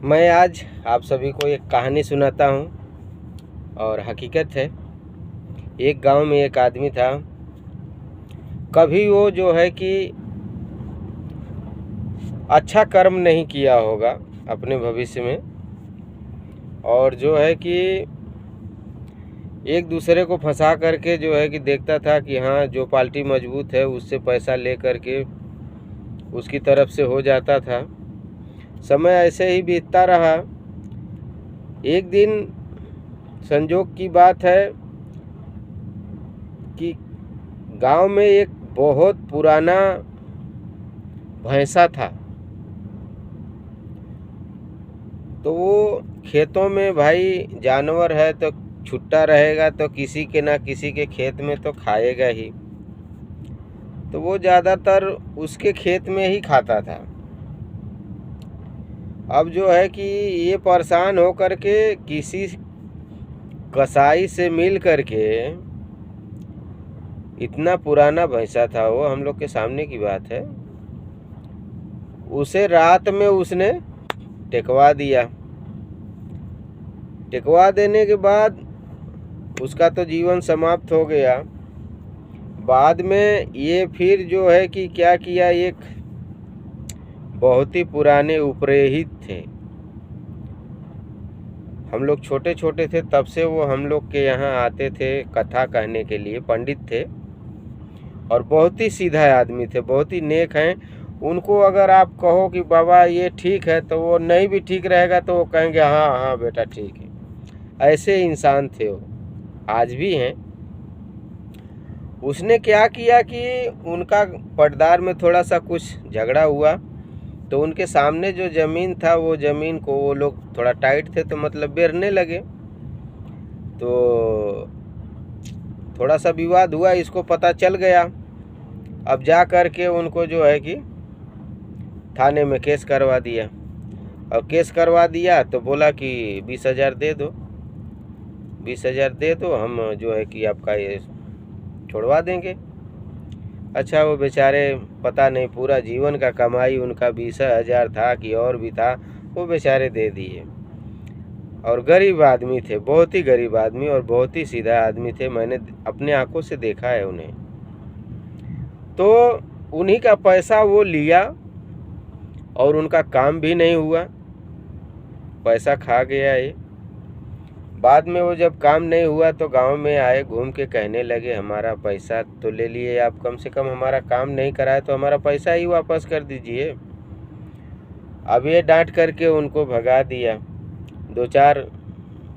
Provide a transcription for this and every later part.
मैं आज आप सभी को एक कहानी सुनाता हूँ और हकीकत है। एक गांव में एक आदमी था। कभी वो जो है कि अच्छा कर्म नहीं किया होगा अपने भविष्य में, और जो है कि एक दूसरे को फंसा करके जो है कि देखता था कि हाँ, जो पार्टी मजबूत है उससे पैसा ले करके उसकी तरफ से हो जाता था। समय ऐसे ही बीतता रहा। एक दिन संजोग की बात है कि गांव में एक बहुत पुराना भैंसा था। तो वो खेतों में भाई जानवर है तो छुट्टा रहेगा तो किसी के ना किसी के खेत में तो खाएगा ही। तो वो ज़्यादातर उसके खेत में ही खाता था। अब जो है कि ये परेशान हो कर के किसी कसाई से मिल करके, इतना पुराना भैंसा था वो, हम लोग के सामने की बात है, उसे रात में उसने टेकवा दिया। टेकवा देने के बाद उसका तो जीवन समाप्त हो गया। बाद में ये फिर जो है कि क्या किया, एक बहुत ही पुराने उपरेहित थे। हम लोग छोटे छोटे थे तब से वो हम लोग के यहाँ आते थे कथा कहने के लिए। पंडित थे और बहुत ही सीधा आदमी थे, बहुत ही नेक हैं। उनको अगर आप कहो कि बाबा ये ठीक है तो वो नहीं भी ठीक रहेगा तो वो कहेंगे हाँ हाँ बेटा ठीक है। ऐसे इंसान थे वो, आज भी हैं। उसने क्या किया कि उनका पटदार में थोड़ा सा कुछ झगड़ा हुआ, तो उनके सामने जो ज़मीन था वो ज़मीन को वो लोग थोड़ा टाइट थे तो मतलब बेरने लगे। तो थोड़ा सा विवाद हुआ, इसको पता चल गया। अब जा कर के उनको जो है कि थाने में केस करवा दिया। और केस करवा दिया तो बोला कि 20,000 दे दो, 20,000 दे दो, हम जो है कि आपका ये छोड़वा देंगे। अच्छा, वो बेचारे पता नहीं पूरा जीवन का कमाई उनका 20,000 था कि और भी था, वो बेचारे दे दिए। और गरीब आदमी थे, बहुत ही गरीब आदमी और बहुत ही सीधा आदमी थे। मैंने अपने आंखों से देखा है उन्हें। तो उन्हीं का पैसा वो लिया और उनका काम भी नहीं हुआ, पैसा खा गया ये। बाद में वो जब काम नहीं हुआ तो गांव में आए, घूम के कहने लगे हमारा पैसा तो ले लिए आप, कम से कम हमारा काम नहीं कराए तो हमारा पैसा ही वापस कर दीजिए। अब ये डांट करके उनको भगा दिया। 2-4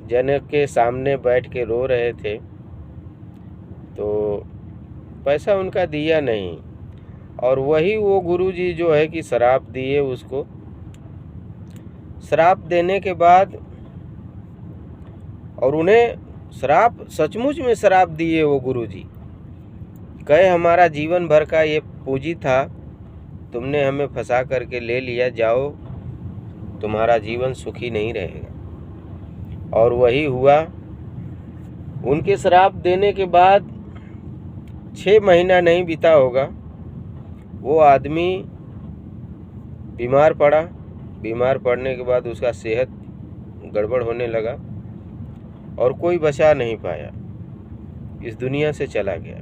जने के सामने बैठ के रो रहे थे, तो पैसा उनका दिया नहीं। और वही वो गुरुजी जो है कि शराप दिए उसको। शराप देने के बाद, और उन्हें शराप सचमुच में शराप दिए वो गुरुजी, कहे हमारा जीवन भर का ये पूंजी था, तुमने हमें फंसा करके ले लिया, जाओ तुम्हारा जीवन सुखी नहीं रहेगा। और वही हुआ। उनके शराप देने के बाद 6 महीना नहीं बीता होगा, वो आदमी बीमार पड़ा। बीमार पड़ने के बाद उसका सेहत गड़बड़ होने लगा और कोई बचा नहीं पाया, इस दुनिया से चला गया।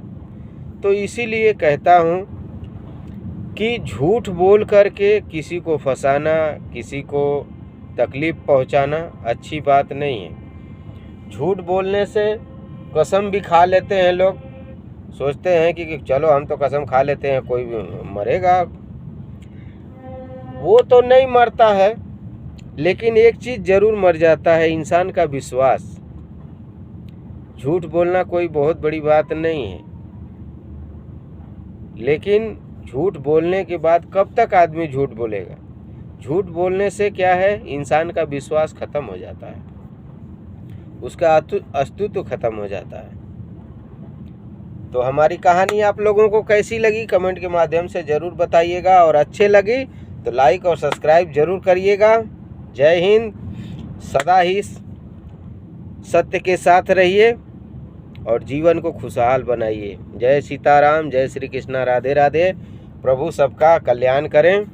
तो इसीलिए कहता हूँ कि झूठ बोल करके किसी को फंसाना, किसी को तकलीफ़ पहुँचाना अच्छी बात नहीं है। झूठ बोलने से कसम भी खा लेते हैं लोग, सोचते हैं कि चलो हम तो कसम खा लेते हैं, कोई मरेगा। वो तो नहीं मरता है, लेकिन एक चीज़ ज़रूर मर जाता है, इंसान का विश्वास। झूठ बोलना कोई बहुत बड़ी बात नहीं है, लेकिन झूठ बोलने के बाद कब तक आदमी झूठ बोलेगा? झूठ बोलने से क्या है, इंसान का विश्वास खत्म हो जाता है, उसका अस्तित्व खत्म हो जाता है। तो हमारी कहानी आप लोगों को कैसी लगी कमेंट के माध्यम से ज़रूर बताइएगा, और अच्छे लगी तो लाइक और सब्सक्राइब ज़रूर करिएगा। जय हिंद। सदा ही सत्य के साथ रहिए और जीवन को खुशहाल बनाइए। जय सीताराम, जय श्री कृष्णा, राधे राधे। प्रभु सबका कल्याण करें।